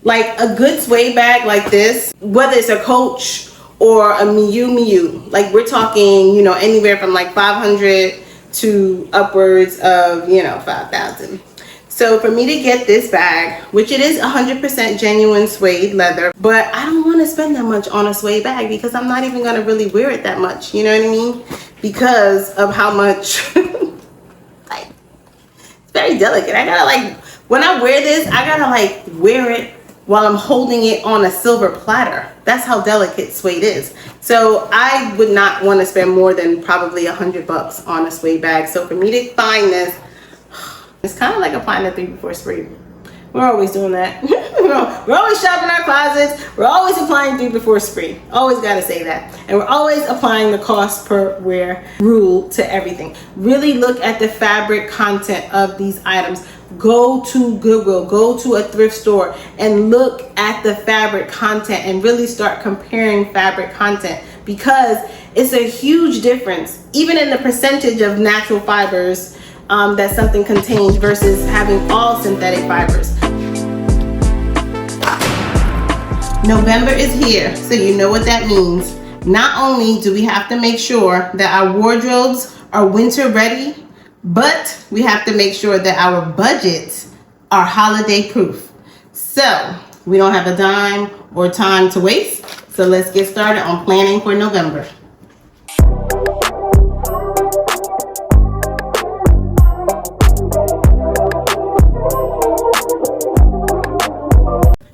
Like a good suede bag like this, whether it's a Coach or a Miu, like we're talking, you know, anywhere from like 500 to upwards of, you know, 5,000. So for me to get this bag, which it is 100% genuine suede leather, but I don't want to spend that much on a suede bag because I'm not even going to really wear it that much, you know what I mean? Because of how much, like, it's very delicate. I gotta like, when I wear this, I gotta like wear it while I'm holding it on a silver platter. That's how delicate suede is. So I would not want to spend more than probably $100 on a suede bag. So for me to find this, it's kind of like applying the 3 before spray. We're always doing that. We're always shopping our closets. We're always applying 3 before spray. Always got to say that. And we're always applying the cost per wear rule to everything. Really look at the fabric content of these items. Go to Goodwill, go to a thrift store and look at the fabric content and really start comparing fabric content, because it's a huge difference, even in the percentage of natural fibers that something contains versus having all synthetic fibers. November is here, so you know what that means. Not only do we have to make sure that our wardrobes are winter ready, but we have to make sure that our budgets are holiday proof. So we don't have a dime or time to waste. So let's get started on planning for November.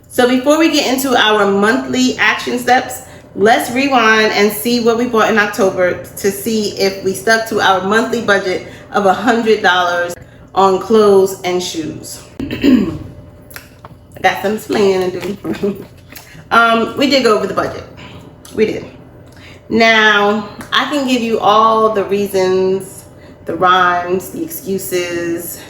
So before we get into our monthly action steps, let's rewind and see what we bought in October to see if we stuck to our monthly budget of $100 on clothes and shoes. I got some explaining to do. We did go over the budget. We did. Now, I can give you all the reasons, the rhymes, the excuses,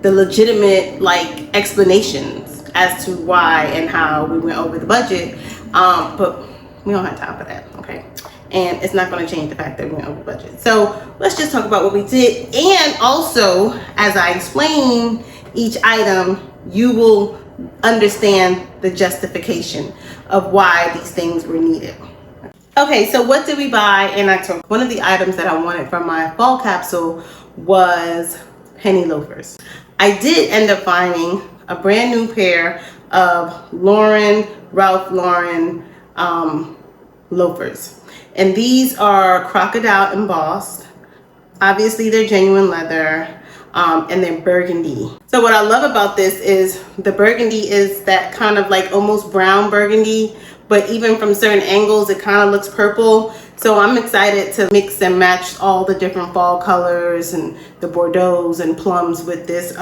the legitimate like explanations as to why and how we went over the budget, but we don't have time for that, okay? And it's not going to change the fact that we went over budget. So let's just talk about what we did. And also, as I explain each item, you will understand the justification of why these things were needed. Okay, so what did we buy in October? One of the items that I wanted from my fall capsule was penny loafers. I did end up finding a brand new pair of Ralph Lauren loafers. And these are crocodile embossed. Obviously they're genuine leather, and they're burgundy. So what I love about this is the burgundy is that kind of like almost brown burgundy, but even from certain angles it kind of looks purple. So I'm excited to mix and match all the different fall colors and the Bordeauxs and plums with this.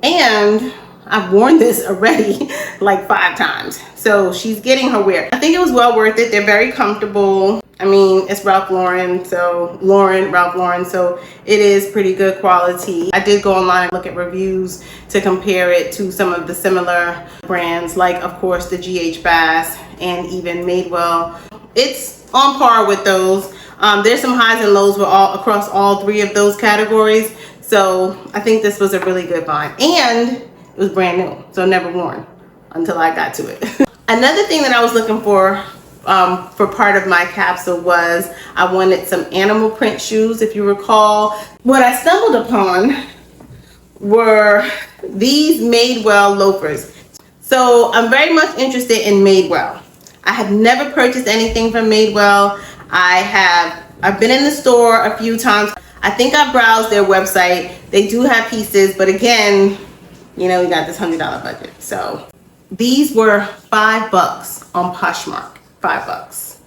And I've worn this already like 5 times. So she's getting her wear. I think it was well worth it. They're very comfortable. I mean, it's Ralph Lauren, so Ralph Lauren, so it is pretty good quality. I did go online and look at reviews to compare it to some of the similar brands, like of course the GH Bass and even Madewell. It's on par with those. There's some highs and lows across all 3 of those categories. So I think this was a really good find. And it was brand new, so never worn until I got to it. Another thing that I was looking for part of my capsule was I wanted some animal print shoes. If you recall, what I stumbled upon were these Madewell loafers. So I'm very much interested in Madewell. I have never purchased anything from Madewell. I've been in the store a few times. I think I browsed their website. They do have pieces, but again, you know, we got this $100 budget. So these were $5 on Poshmark, $5.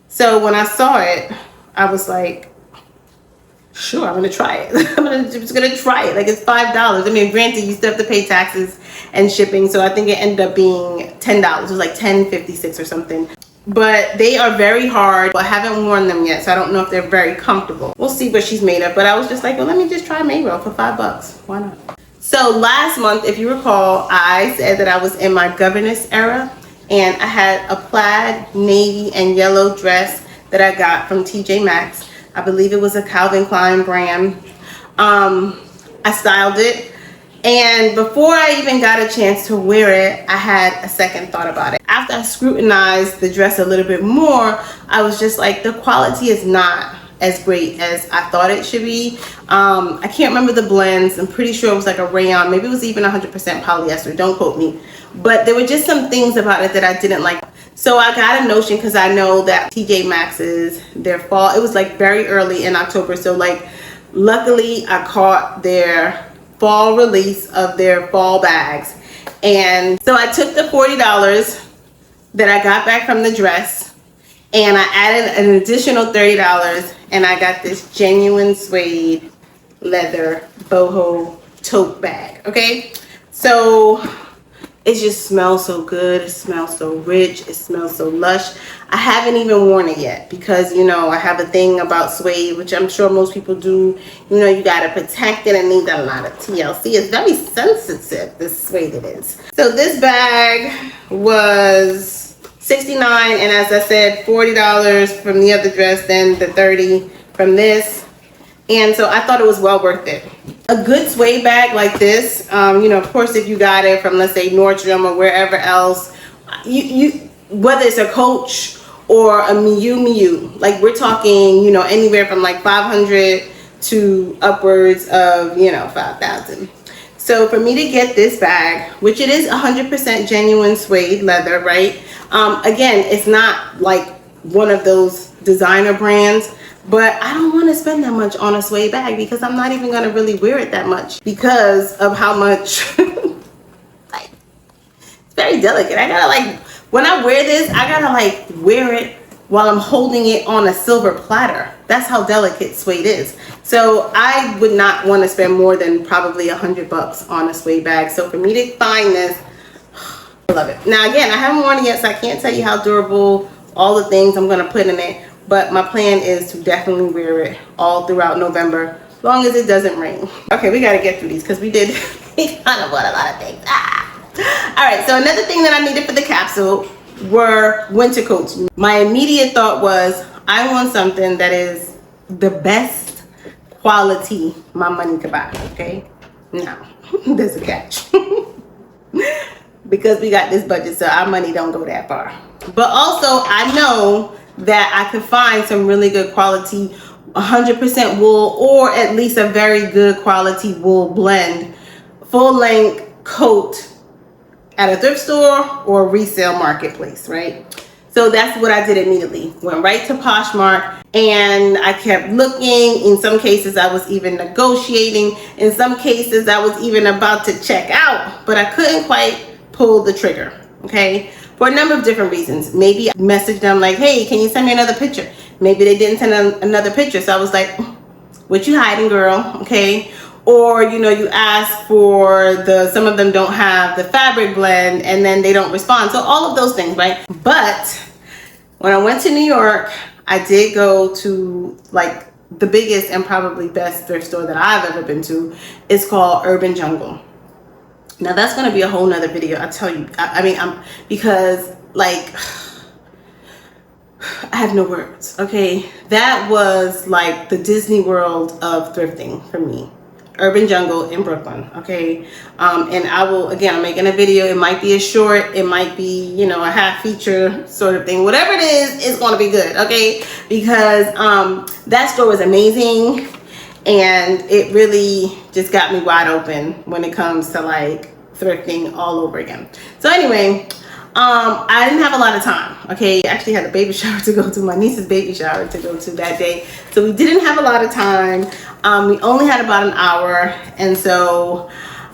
So when I saw it, I was like, sure, I'm gonna try it. I'm just gonna try it. Like, it's $5. I mean, granted, you still have to pay taxes and shipping. So I think it ended up being $10. It was like $10.56 or something. But they are very hard. I haven't worn them yet, so I don't know if they're very comfortable. We'll see what she's made of. But I was just like, well, let me just try Madewell for $5. Why not? So last month, if you recall, I said that I was in my governess era, and I had a plaid navy and yellow dress that I got from TJ Maxx. I believe it was a Calvin Klein brand. I styled it And before I even got a chance to wear it, I had a second thought about it. After I scrutinized the dress a little bit more, I was just like, the quality is not as great as I thought it should be. I can't remember the blends. I'm pretty sure it was like a rayon. Maybe it was even 100% polyester. Don't quote me. But there were just some things about it that I didn't like. So I got a notion, because I know that TJ Maxx's, their fall, it was like very early in October. So like, luckily I caught their fall release of their fall bags. And so I took the $40 that I got back from the dress, and I added an additional $30, and I got this genuine suede leather boho tote bag. Okay, so it just smells so good. It smells so rich. It smells so lush. I haven't even worn it yet because, you know, I have a thing about suede, which I'm sure most people do. You know, you got to protect it and need a lot of TLC. It's very sensitive, this suede it is. So this bag was $69, and as I said, $40 from the other dress, then the $30 from this. And so I thought it was well worth it. A good suede bag like this, you know, of course, if you got it from, let's say, Nordstrom or wherever else, you whether it's a Coach or a Miu, like we're talking, you know, anywhere from like 500 to upwards of, you know, 5,000. So for me to get this bag, which it is 100% genuine suede leather, right? Again, it's not like one of those designer brands, but I don't want to spend that much on a suede bag because I'm not even going to really wear it that much because of how much, like, it's very delicate. I gotta like, when I wear this, I gotta like wear it while I'm holding it on a silver platter. That's how delicate suede is. So I would not want to spend more than probably $100 on a suede bag. So for me to find this, I love it. Now again, I haven't worn it yet, so I can't tell you how durable, all the things I'm going to put in it. But my plan is to definitely wear it all throughout November, as long as it doesn't rain. Okay, we got to get through these because we kind of bought a lot of things. All right, so another thing that I needed for the capsule were winter coats. My immediate thought was, I want something that is the best quality my money could buy, okay? Now, there's a catch. Because we got this budget, so our money don't go that far. But also, I know that I could find some really good quality 100% wool, or at least a very good quality wool blend, full length coat at a thrift store or resale marketplace, right? So that's what I did immediately. Went right to Poshmark, and I kept looking. In some cases, I was even negotiating. In some cases, I was even about to check out, but I couldn't quite pull the trigger, okay? For a number of different reasons. Maybe I messaged them like, hey, can you send me another picture? Maybe they didn't send another picture. So I was like, what you hiding, girl? Okay. Or, you know, you ask for some of them don't have the fabric blend and then they don't respond. So all of those things, right? But when I went to New York, I did go to like the biggest and probably best thrift store that I've ever been to. It's called Urban Jungle. Now that's going to be a whole nother video. I tell you, because like, I have no words. Okay. That was like the Disney World of thrifting for me. Urban Jungle in Brooklyn. Okay. And I will, again, I'm making a video. It might be a short, it might be, you know, a half feature sort of thing. Whatever it is, it's going to be good. Okay. Because, that store was amazing. And it really just got me wide open when it comes to like thrifting all over again. So anyway, I didn't have a lot of time. Okay, I actually had a baby shower to go to, my niece's baby shower to go to that day. So we didn't have a lot of time. We only had about an hour, and so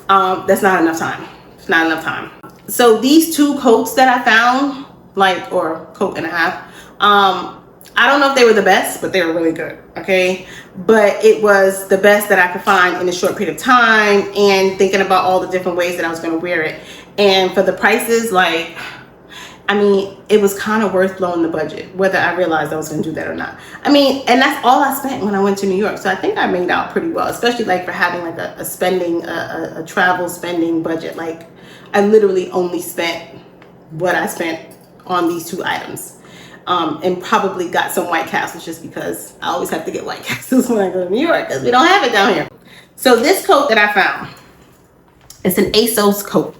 that's not enough time. It's not enough time. So these two coats that I found, like, or coat and a half, I don't know if they were the best, but they were really good, okay? But it was the best that I could find in a short period of time, and thinking about all the different ways that I was going to wear it. And for the prices, like, I mean, it was kind of worth blowing the budget, whether I realized I was going to do that or not. I mean, and that's all I spent when I went to New York. So I think I made out pretty well, especially like for having like a travel spending budget. Like, I literally only spent what I spent on these two items. And probably got some White Castles just because I always have to get White Castles when I go to New York because we don't have it down here. So this coat that I found, It's an ASOS coat.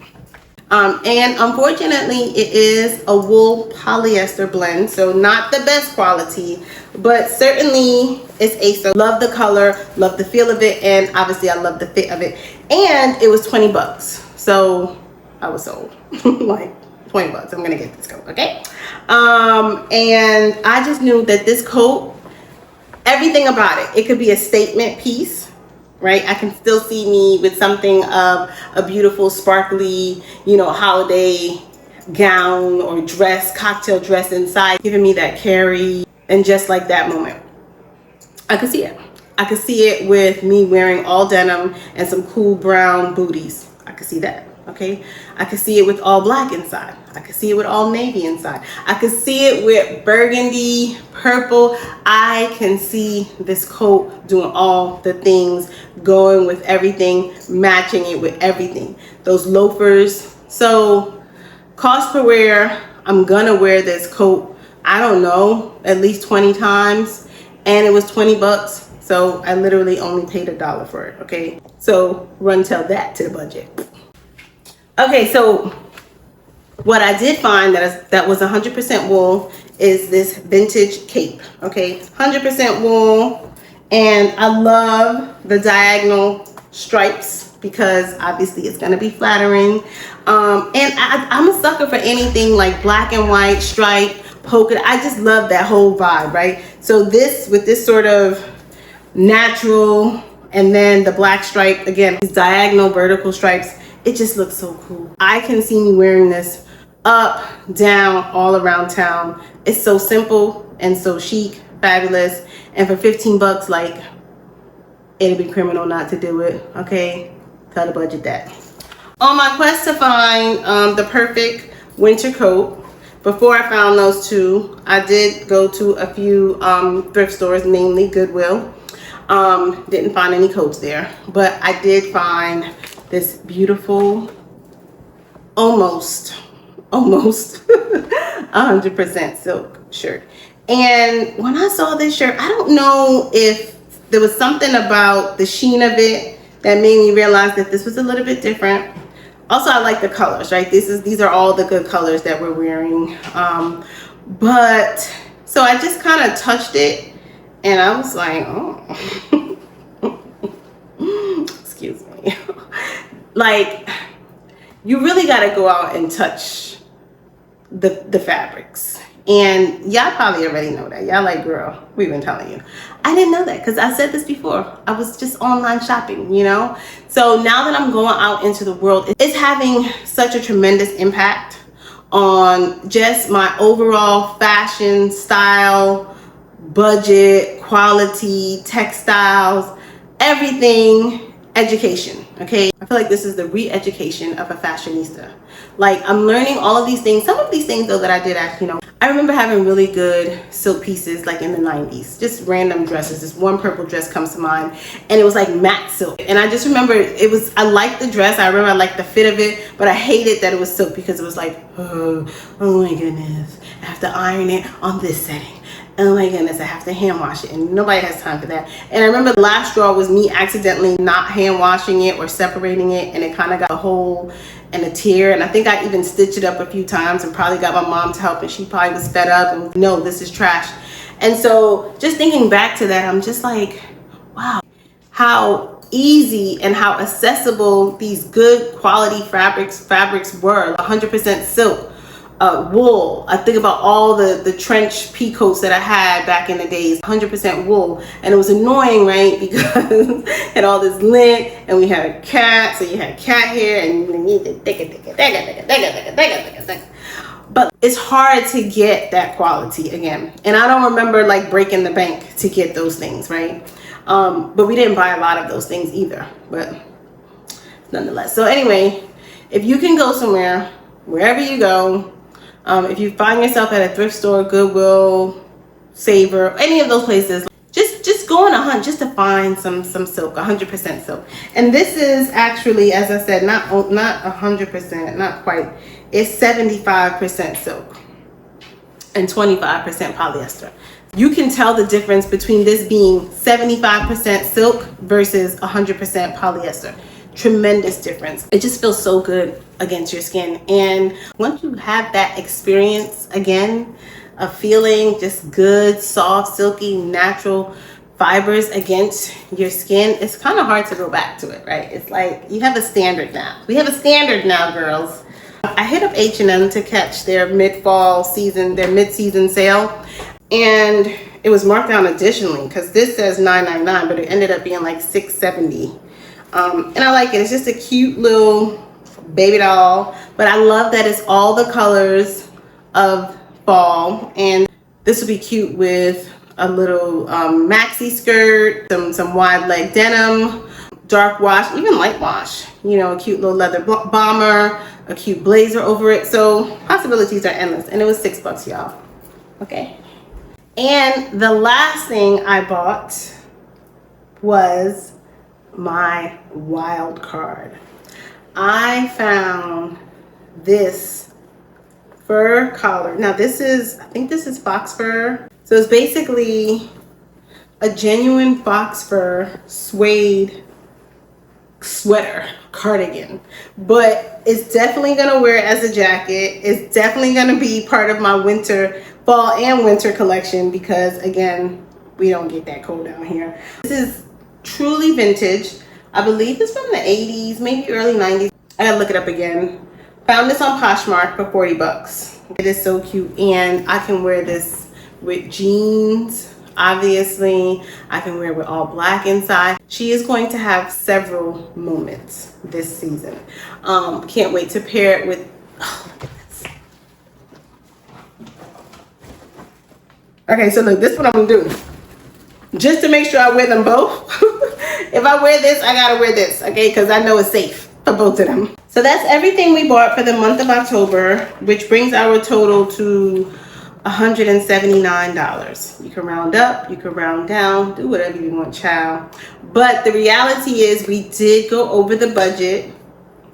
And unfortunately, it is a wool polyester blend, so not the best quality, but certainly it's ASOS. Love the color, love the feel of it, and obviously I love the fit of it. And it was 20 bucks, so I was sold. Like 20 bucks, I'm gonna get this coat, okay? And I just knew that this coat, everything about it could be a statement piece, right? I can still see me with something of a beautiful, sparkly, you know, holiday gown or dress, cocktail dress inside, giving me that carry. And just like that moment, I could see it. I could see it with me wearing all denim and some cool brown booties. I could see that, okay? I could see it with all black inside. I could see it with all navy inside. I could see it with burgundy, purple. I can see this coat doing all the things, going with everything, matching it with everything. Those loafers. So cost per wear, I'm gonna wear this coat, I don't know, at least 20 times. And it was 20 bucks. So I literally only paid $1 for it, okay? So run tell that to the budget. Okay, so what I did find that was 100% wool is this vintage cape, okay? 100% wool, and I love the diagonal stripes because obviously it's gonna be flattering. And I'm a sucker for anything like black and white, stripe, polka. I just love that whole vibe, right? So this, with this sort of natural, and then the black stripe, again, these diagonal vertical stripes, it just looks so cool. I can see me wearing this up, down, all around town. It's so simple and so chic, fabulous. And for 15 bucks, like, it'd be criminal not to do it, okay? Tell the budget that. On my quest to find the perfect winter coat, before I found those two, I did go to a few thrift stores, namely Goodwill. Didn't find any coats there, but I did find this beautiful, almost 100% silk shirt. And when I saw this shirt, I don't know if there was something about the sheen of it that made me realize that this was a little bit different. Also, I like the colors, right? These are all the good colors that we're wearing. But so I just kind of touched it and I was like, oh, excuse me. Like, you really got to go out and touch the fabrics. And y'all probably already know that. Y'all like, girl, we've been telling you. I didn't know that because I said this before. I was just online shopping, you know? So now that I'm going out into the world, it's having such a tremendous impact on just my overall fashion, style, budget, quality, textiles, everything. Education, okay? I feel like this is the re-education of a fashionista. Like, I'm learning all of these things. Some of these things, though, that I did actually know. I remember having really good silk pieces like in the 90s, just random dresses. This one purple dress comes to mind, and it was like matte silk. And I just remember I liked the dress. I remember I liked the fit of it, but I hated that it was silk because it was like, oh my goodness, I have to iron it on this setting. Oh my goodness, I have to hand wash it, and nobody has time for that. And I remember the last straw was me accidentally not hand washing it or separating it, and it kind of got a hole and a tear. And I think I even stitched it up a few times and probably got my mom to help, and she probably was fed up and no, this is trash. And so just thinking back to that, I'm just like, wow, how easy and how accessible these good quality fabrics were. 100% silk. Wool. I think about all the trench pea coats that I had back in the days, 100% wool. And it was annoying, right? Because it had all this lint and we had a cat, so you had cat hair and you need to but it's hard to get that quality again. And I don't remember like breaking the bank to get those things, right? But we didn't buy a lot of those things either, but nonetheless. So anyway, if you can go somewhere, wherever you go, if you find yourself at a thrift store, Goodwill, Savor, any of those places, just go on a hunt just to find some silk, 100% silk. And this is actually, as I said, not 100%, not quite. It's 75% silk and 25% polyester. You can tell the difference between this being 75% silk versus 100% polyester. tremendous difference. It just feels so good against your skin. And once you have that experience again of feeling just good, soft, silky, natural fibers against your skin, it's kind of hard to go back to it, right? It's like you have a standard now. We have a standard now, girls. I hit up H&M to catch their mid-fall season, their mid-season sale, and it was marked down additionally because this says $9.99, but it ended up being like $6.70. And I like it. It's just a cute little baby doll, but I love that it's all the colors of fall, and this would be cute with a little maxi skirt, some wide leg denim, dark wash, even light wash, you know, a cute little leather bomber, a cute blazer over it. So possibilities are endless, and it was $6, y'all. Okay. And the last thing I bought was my wild card. I found this fur collar. Now this is, I think this is fox fur. So it's basically a genuine fox fur suede sweater cardigan, but it's definitely gonna wear it as a jacket. It's definitely gonna be part of my fall and winter collection because again, we don't get that cold down here. This is truly vintage. I believe it's from the 80s, maybe early 90s. I gotta look it up again. Found this on Poshmark for $40. It is so cute, and I can wear this with jeans. Obviously, I can wear it with all black inside. She is going to have several moments this season. Can't wait to pair it with, oh, look at this. Okay, so look, this is what I'm gonna do. Just to make sure I wear them both. If I wear this, I gotta wear this, okay? Because I know it's safe for both of them. So that's everything we bought for the month of October, which brings our total to $179. You can round up, you can round down, do whatever you want, child. But the reality is we did go over the budget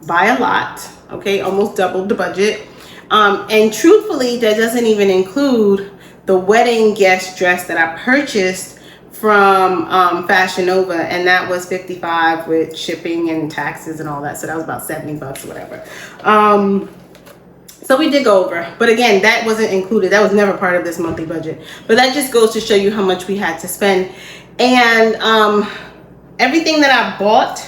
by a lot, okay? Almost doubled the budget. And truthfully, that doesn't even include the wedding guest dress that I purchased from Fashion Nova, and that was $55 with shipping and taxes and all that. So that was about $70 or whatever. So we did go over, but again, that wasn't included. That was never part of this monthly budget. But that just goes to show you how much we had to spend. And everything that I bought,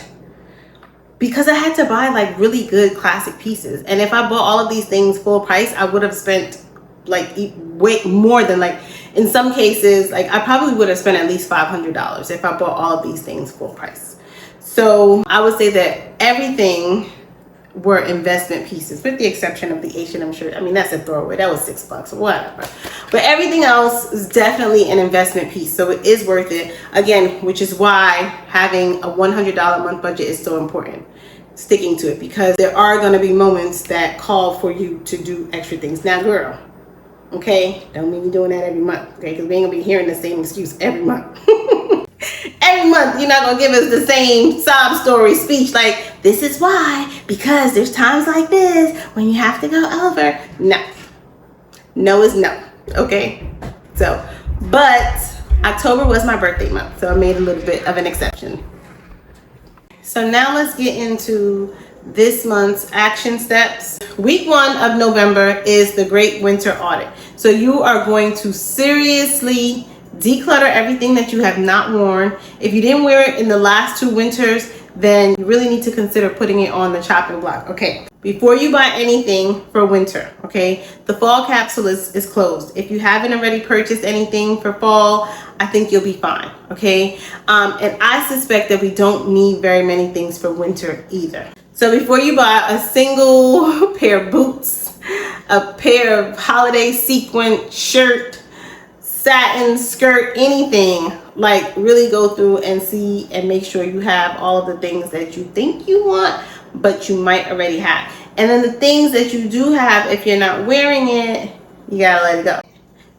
because I had to buy like really good classic pieces. And if I bought all of these things full price, I would have spent like way more than, like, in some cases, like I probably would have spent at least $500 if I bought all of these things full price. So I would say that everything were investment pieces, with the exception of the H&M shirt. I mean, that's a throwaway. That was $6, whatever. But everything else is definitely an investment piece, so it is worth it. Again, which is why having a $100 a month budget is so important. Sticking to it, because there are going to be moments that call for you to do extra things. Now, girl, okay, don't mean you're doing that every month, okay? Because we ain't gonna be hearing the same excuse every month. Every month, you're not gonna give us the same sob story speech like, this is why, because there's times like this when you have to go over. No. No is no, okay? So, but October was my birthday month, so I made a little bit of an exception. So now let's get into this month's action steps. Week 1 of November is the Great Winter Audit. So you are going to seriously declutter everything that you have not worn. If you didn't wear it in the last 2 winters, then you really need to consider putting it on the chopping block. Okay, before you buy anything for winter, okay, the fall capsule is closed. If you haven't already purchased anything for fall, I think you'll be fine, okay? And I suspect that we don't need very many things for winter either. So before you buy a single pair of boots, a pair of holiday sequin shirt, satin skirt, anything, like really go through and see and make sure you have all of the things that you think you want, but you might already have. And then the things that you do have, if you're not wearing it, you gotta let it go.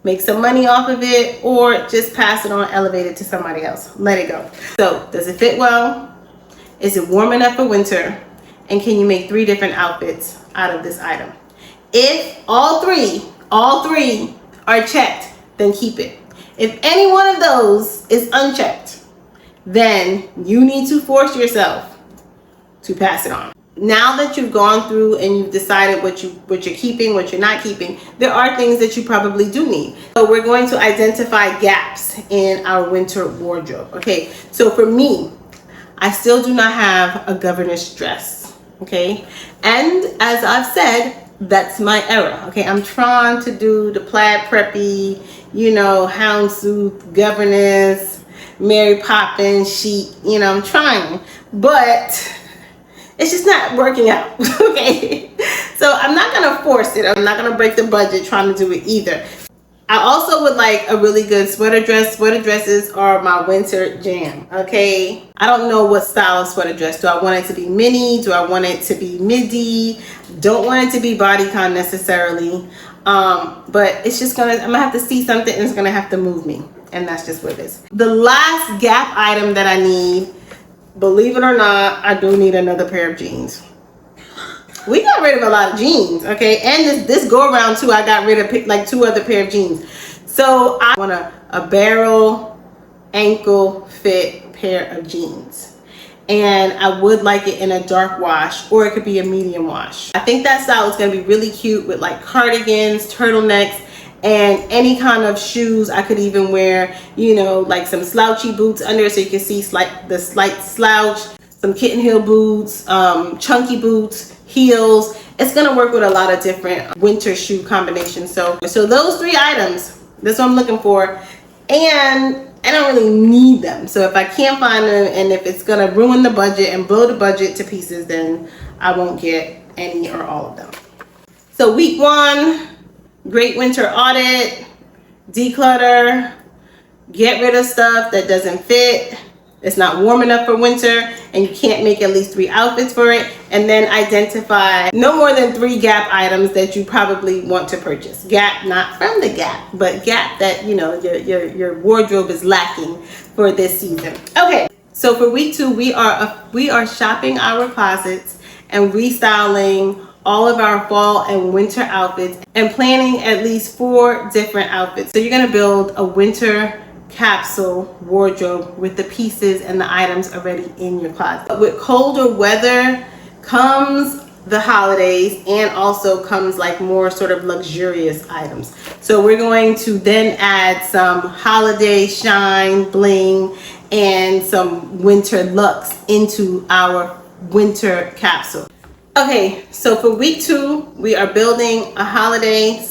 Make some money off of it, or just pass it on, elevate it to somebody else. Let it go. So, does it fit well? Is it warm enough for winter? And can you make 3 different outfits out of this item? If all three are checked, then keep it. If any one of those is unchecked, then you need to force yourself to pass it on. Now that you've gone through and you've decided what you're keeping, what you're not keeping, there are things that you probably do need. So we're going to identify gaps in our winter wardrobe. Okay, so for me, I still do not have a governess dress. Okay, and as I've said, that's my era. Okay, I'm trying to do the plaid preppy, you know, houndstooth, governess, Mary Poppins chic. You know, I'm trying, but it's just not working out. Okay, so I'm not gonna force it. I'm not gonna break the budget trying to do it either. I also would like a really good sweater dress. Sweater dresses are my winter jam. Okay, I don't know what style of sweater dress. Do I want it to be mini? Do I want it to be midi? Don't want it to be bodycon necessarily, but it's just I'm gonna have to see something and it's gonna have to move me, and that's just what it is. The last Gap item that I need, believe it or not, I do need another pair of jeans. We got rid of a lot of jeans, okay? And this go around too, I got rid of like 2 other pair of jeans. So I want a barrel ankle fit pair of jeans. And I would like it in a dark wash, or it could be a medium wash. I think that style is gonna be really cute with like cardigans, turtlenecks, and any kind of shoes. I could even wear, you know, like some slouchy boots under so you can see the slight slouch, some kitten heel boots, chunky boots, heels. It's gonna work with a lot of different winter shoe combinations. So those 3 items, that's what I'm looking for, and I don't really need them. So if I can't find them, and if it's gonna ruin the budget and blow the budget to pieces, then I won't get any or all of them. So week 1, great winter audit, declutter, get rid of stuff that doesn't fit, it's not warm enough for winter, and you can't make at least 3 outfits for it. And then identify no more than 3 Gap items that you probably want to purchase. Gap, not from the Gap, but Gap that, you know, your wardrobe is lacking for this season. Okay, so for week 2, we are shopping our closets and restyling all of our fall and winter outfits and planning at least 4 different outfits. So you're gonna build a winter capsule wardrobe with the pieces and the items already in your closet. With colder weather comes the holidays, and also comes like more sort of luxurious items. So we're going to then add some holiday shine, bling, and some winter looks into our winter capsule. Okay, so for week 2, we are building a holiday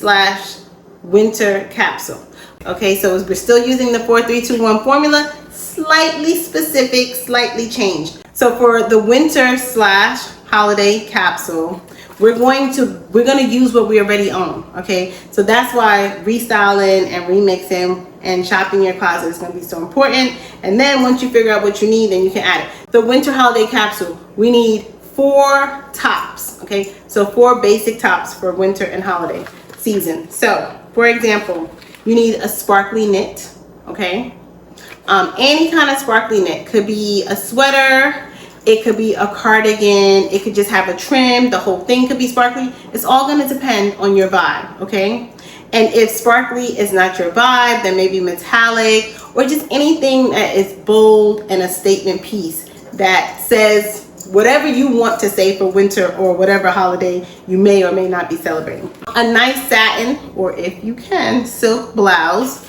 / winter capsule. Okay, so we're still using the 4-3-2-1 formula, slightly specific, slightly changed. So for the winter / holiday capsule, we're going to use what we already own. Okay, so that's why restyling and remixing and shopping your closet is going to be so important. And then once you figure out what you need, then you can add it. The winter holiday capsule, we need 4 tops. Okay, so 4 basic tops for winter and holiday season. So for example, you need a sparkly knit. Okay, any kind of sparkly knit. Could be a sweater, it could be a cardigan, it could just have a trim, the whole thing could be sparkly. It's all going to depend on your vibe. Okay, and if sparkly is not your vibe, then maybe metallic, or just anything that is bold and a statement piece that says whatever you want to say for winter or whatever holiday you may or may not be celebrating. A nice satin, or if you can, silk blouse.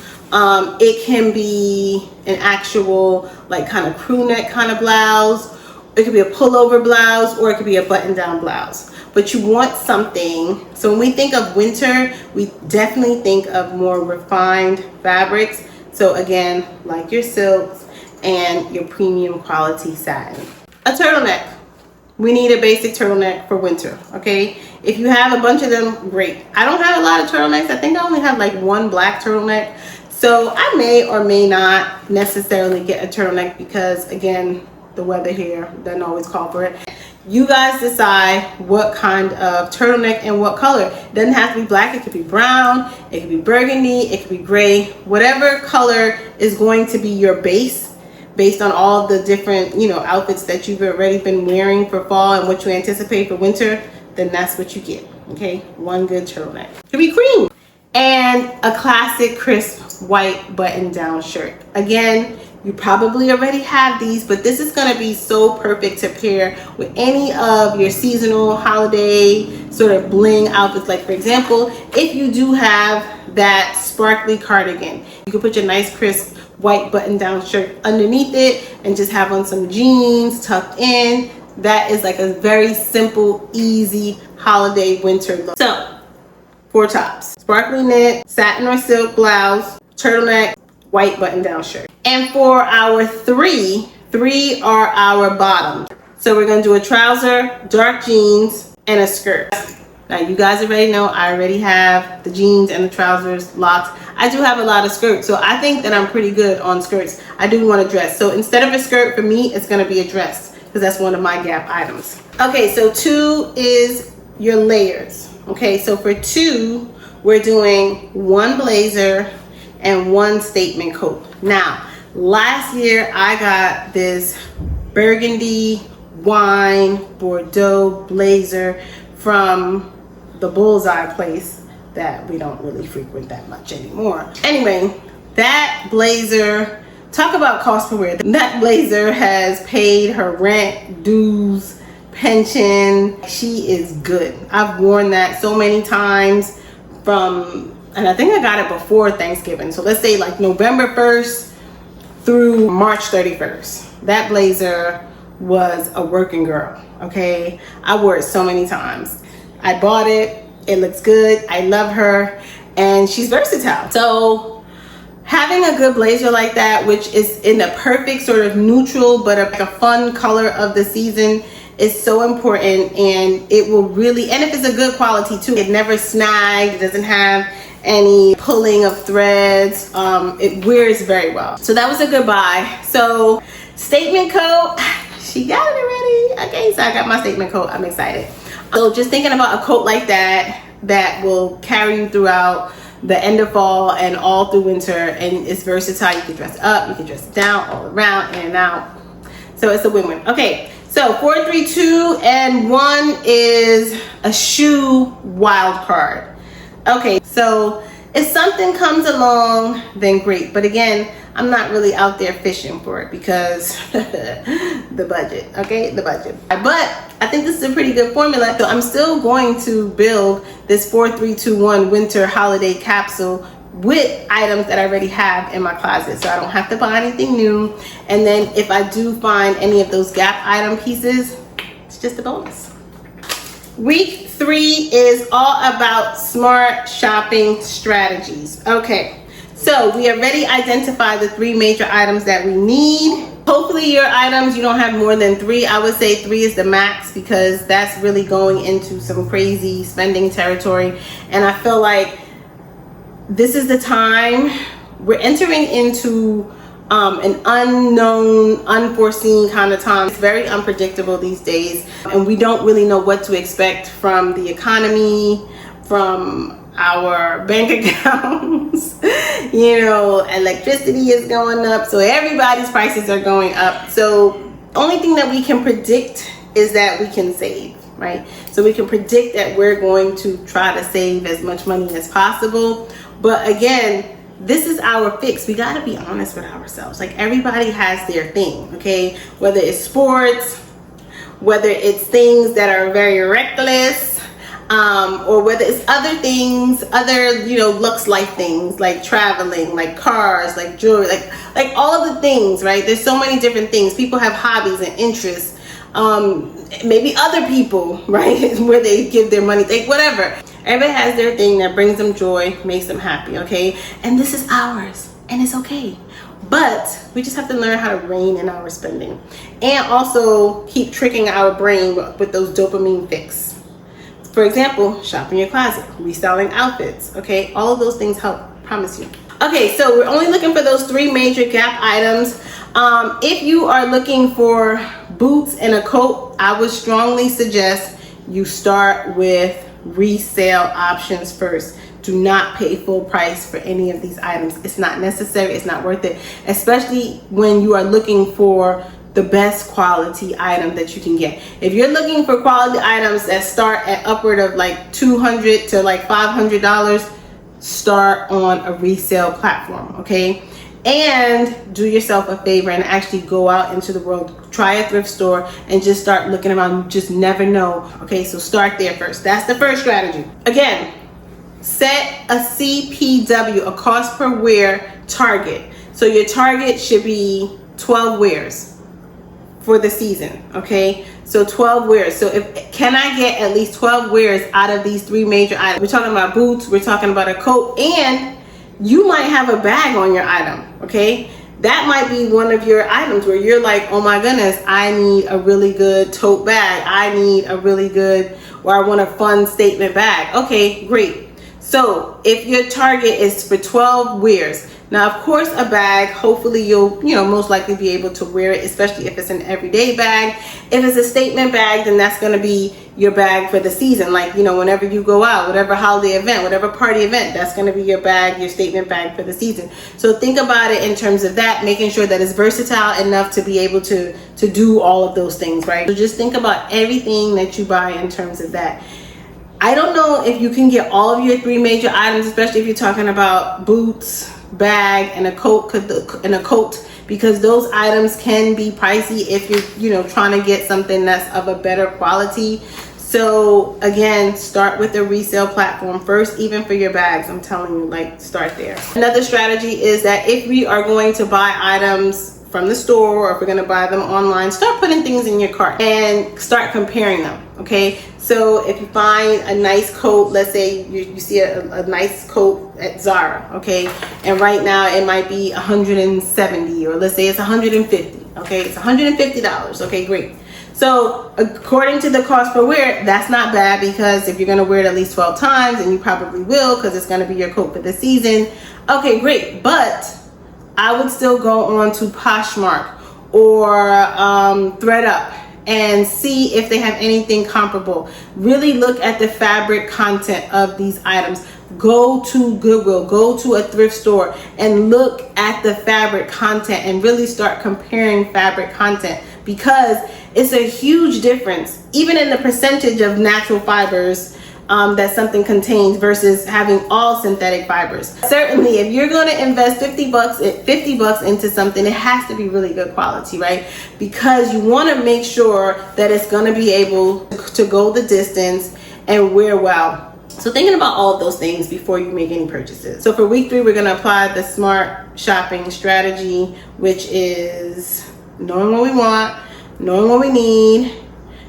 It can be an actual like kind of crew neck kind of blouse. It could be a pullover blouse, or it could be a button down blouse. But you want something, so when we think of winter, we definitely think of more refined fabrics. So again, like your silks and your premium quality satin. A turtleneck. We need a basic turtleneck for winter. Okay, if you have a bunch of them, great. I don't have a lot of turtlenecks. I think I only have like 1 black turtleneck. So I may or may not necessarily get a turtleneck because, again, the weather here doesn't always call for it. You guys decide what kind of turtleneck and what color. It doesn't have to be black. It could be brown, it could be burgundy, it could be gray. Whatever color is going to be your base, based on all the different, you know, outfits that you've already been wearing for fall and what you anticipate for winter, then that's what you get. Okay, 1 good turtleneck. It could be cream. And a classic crisp white button down shirt. Again, You probably already have these, but this is going to be so perfect to pair with any of your seasonal holiday sort of bling outfits. Like for example, if you do have that sparkly cardigan, you can put your nice crisp white button down shirt underneath it and just have on some jeans tucked in. That is like a very simple, easy holiday winter look. So 4 tops: sparkly knit, satin or silk blouse, turtleneck, white button down shirt. And for our three are our bottoms. So we're gonna do a trouser, dark jeans, and a skirt. Now you guys already know I already have the jeans and the trousers locked. I do have a lot of skirts, so I think that I'm pretty good on skirts. I do want a dress. So instead of a skirt, for me, it's gonna be a dress because that's one of my Gap items. Okay, so 2 is your layers. Okay, so for 2, we're doing 1 blazer and 1 statement coat. Now, last year I got this burgundy wine Bordeaux blazer from the Bullseye place that we don't really frequent that much anymore. Anyway, that blazer, talk about cost per wear. That blazer has paid her rent, dues, pension. She is good. I've worn that so many times and I think I got it before Thanksgiving. So let's say like November 1st through March 31st. That blazer was a working girl, okay? I wore it so many times. I bought it, it looks good, I love her, and she's versatile. So having a good blazer like that, which is in a perfect sort of neutral but a fun color of the season, is so important. And it will really, and if it's a good quality too, it never snagged, it doesn't have any pulling of threads, it wears very well. So that was a good buy. So statement coat, she got it already. Okay, so I got my statement coat, I'm excited. So just thinking about a coat like that will carry you throughout the end of fall and all through winter, and it's versatile. You can dress up, you can dress down, all around, in and out. So it's a win-win. Okay, so 4, 3, 2, and 1 is a shoe wild card. Okay, so if something comes along, then great. But again, I'm not really out there fishing for it because the budget, okay, the budget. But I think this is a pretty good formula. So I'm still going to build this 4, 3, 2, 1 winter holiday capsule with items that I already have in my closet. So I don't have to buy anything new. And then if I do find any of those Gap item pieces, it's just a bonus. Week 3 is all about smart shopping strategies. Okay, so we already identified the 3 major items that we need. Hopefully your items, you don't have more than 3. I would say 3 is the max because that's really going into some crazy spending territory. And I feel like this is the time we're entering into an unknown, unforeseen kind of time. It's very unpredictable these days, and we don't really know what to expect from the economy, from our bank accounts. You know, electricity is going up, so everybody's prices are going up. So the only thing that we can predict is that we can save, right? So we can predict that we're going to try to save as much money as possible. But again, this is our fix. We got to be honest with ourselves. Like, everybody has their thing, okay? Whether it's sports, whether it's things that are very reckless, or whether it's other things, other, you know, looks life things, like traveling, like cars, like jewelry, like all of the things, right? There's so many different things. People have hobbies and interests. Maybe other people, right? Where they give their money, like whatever. Everybody has their thing that brings them joy, makes them happy, okay? And this is ours, and it's okay. But we just have to learn how to rein in our spending and also keep tricking our brain with those dopamine fix. For example, shop in your closet, restyling outfits, okay? All of those things help, promise you. Okay, so we're only looking for those 3 major Gap items. If you are looking for boots and a coat, I would strongly suggest you start with resale options first. Do not pay full price for any of these items. It's not necessary, it's not worth it, especially when you are looking for the best quality item that you can get. If you're looking for quality items that start at upward of like $200 to like $500, start on a resale platform, okay? And do yourself a favor and actually go out into the world, try a thrift store, and just start looking around. You just never know. Okay, so start there first. That's the first strategy. Again, set a CPW, a cost per wear target. So your target should be 12 wears for the season. Okay, so 12 wears. So can I get at least 12 wears out of these three major items? We're talking about boots, we're talking about a coat, and you might have a bag on your item. Okay, that might be one of your items where you're like, oh my goodness, I need a really good tote bag, I need a really good, or I want a fun statement bag. Okay, great. So if your target is for 12 wears, now of course a bag, hopefully you'll most likely be able to wear it, especially if it's an everyday bag. If it's a statement bag, then that's going to be your bag for the season. Like, whenever you go out, whatever holiday event, whatever party event, that's going to be your bag, your statement bag for the season. So think about it in terms of that, making sure that it's versatile enough to be able to do all of those things, right? So just think about everything that you buy in terms of that. I don't know if you can get all of your three major items, especially if you're talking about boots, bag, and a coat, because those items can be pricey if you're trying to get something that's of a better quality. So again, start with a resale platform first, even for your bags. I'm telling you, like, start there. Another strategy is that if we are going to buy items from the store, or if we're going to buy them online, start putting things in your cart and start comparing them. Okay, so if you find a nice coat, let's say you see a nice coat at Zara, okay, and right now it might be $170, or let's say it's $150. Okay, it's $150. Okay, great. So according to the cost per wear, that's not bad, because if you're going to wear it at least 12 times, and you probably will, because it's going to be your coat for the season. Okay, great. But I would still go on to Poshmark or ThreadUp and see if they have anything comparable. Really look at the fabric content of these items. Go to Goodwill, go to a thrift store, and look at the fabric content and really start comparing fabric content, because it's a huge difference, even in the percentage of natural fibers that something contains versus having all synthetic fibers. Certainly, if you're going to invest $50 into something, it has to be really good quality, right? Because you want to make sure that it's going to be able to go the distance and wear well. So thinking about all of those things before you make any purchases. So for week 3, we're going to apply the smart shopping strategy, which is knowing what we want, knowing what we need,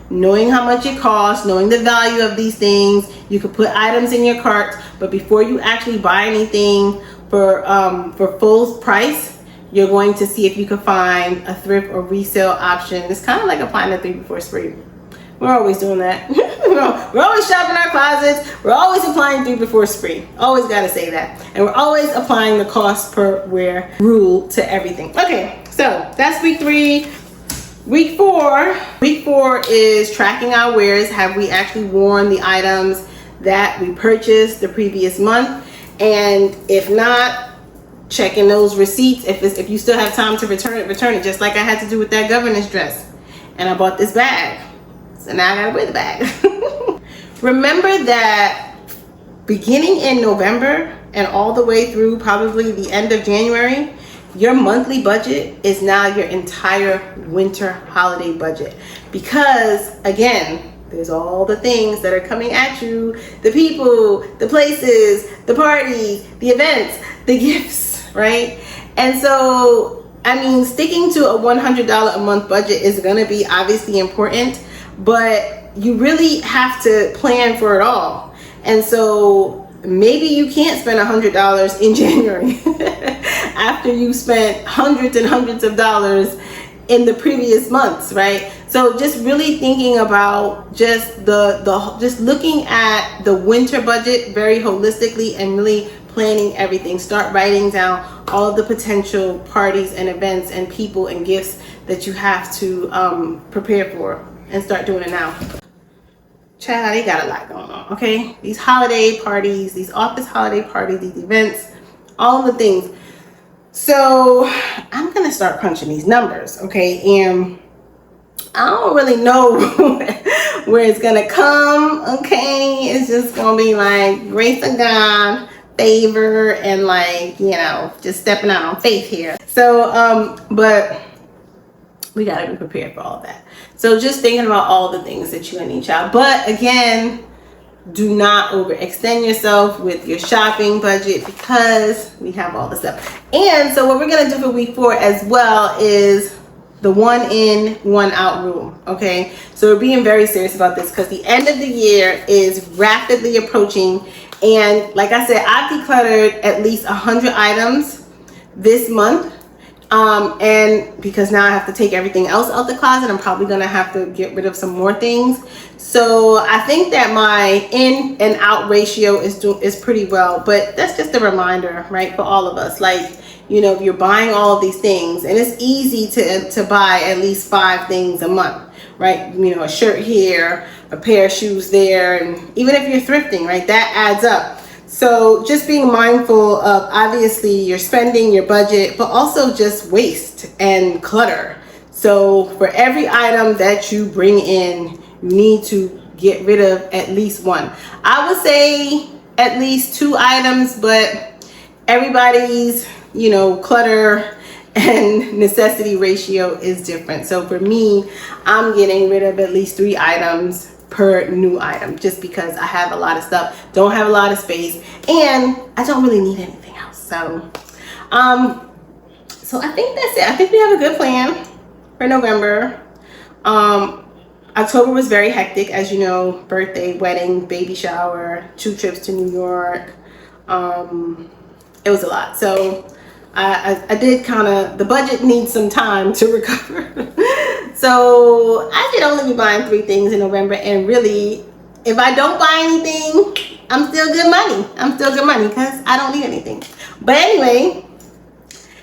knowing how much it costs, knowing the value of these things. You could put items in your cart, but before you actually buy anything for full price, you're going to see if you can find a thrift or resale option. It's kind of like applying the 3 before spring. We're always doing that. We're always shopping our closets. We're always applying 3 before spring. Always got to say that. And we're always applying the cost per wear rule to everything. Okay, so that's week 3. Week 4 is tracking our wears. Have we actually worn the items that we purchased the previous month? And if not, checking those receipts. If you still have time to return it, just like I had to do with that governess dress. And I bought this bag, so now I gotta wear the bag. Remember that beginning in November and all the way through probably the end of January, your monthly budget is now your entire winter holiday budget. Because again, there's all the things that are coming at you, the people, the places, the parties, the events, the gifts, right? And so, I mean, sticking to a $100 a month budget is going to be obviously important, but you really have to plan for it all. And so maybe you can't spend $100 in January after you spent hundreds and hundreds of dollars in the previous months, right? So just really thinking about just just looking at the winter budget very holistically and really planning everything. Start writing down all of the potential parties and events and people and gifts that you have to prepare for, and start doing it now. Child, they got a lot going on, okay? These holiday parties, these office holiday parties, these events, all the things. So I'm gonna start punching these numbers, okay? And I don't really know where it's gonna come, okay? It's just gonna be like grace of God, favor and like, you know, just stepping out on faith here. So, but we gotta be prepared for all of that. So just thinking about all the things that you're gonna need, child. But again, do not overextend yourself with your shopping budget because we have all this stuff. And so what we're gonna do for week 4 as well is the 1 in, 1 out rule. Okay, so we're being very serious about this because the end of the year is rapidly approaching. And like I said, I've decluttered at least 100 items this month. And because now I have to take everything else out the closet, I'm probably gonna have to get rid of some more things. So I think that my in and out ratio is pretty well, but that's just a reminder, right, for all of us. Like, you know, if you're buying all of these things, and it's easy to buy at least 5 things a month, right? You know, a shirt here, a pair of shoes there, and even if you're thrifting, right, that adds up. So just being mindful of obviously your spending, your budget, but also just waste and clutter. So for every item that you bring in, you need to get rid of at least 1. I would say at least 2 items, but everybody's, you know, clutter and necessity ratio is different. So for me, I'm getting rid of at least 3 items per new item, just because I have a lot of stuff, don't have a lot of space, and I don't really need anything else. So so I think that's it. I think we have a good plan for November. October was very hectic, as you know, birthday, wedding, baby shower, 2 trips to New York. It was a lot. So I did kind of, the budget needs some time to recover. So I should only be buying 3 things in November, and really, if I don't buy anything, I'm still good money. I'm still good money because I don't need anything. But anyway,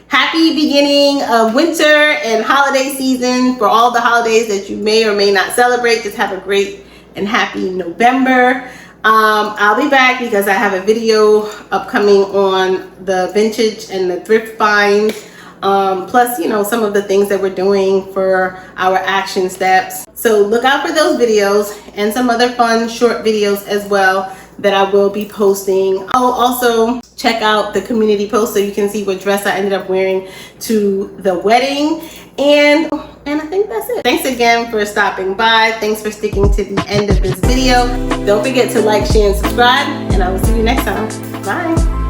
happy beginning of winter and holiday season. For all the holidays that you may or may not celebrate, just have a great and happy November. I'll be back because I have a video upcoming on the vintage and the thrift finds. Plus, you know, some of the things that we're doing for our action steps. So look out for those videos and some other fun short videos as well that I will be posting. I'll also check out the community post so you can see what dress I ended up wearing to the wedding. And I think that's it. Thanks again for stopping by. Thanks for sticking to the end of this video. Don't forget to like, share, and subscribe, and I will see you next time. Bye.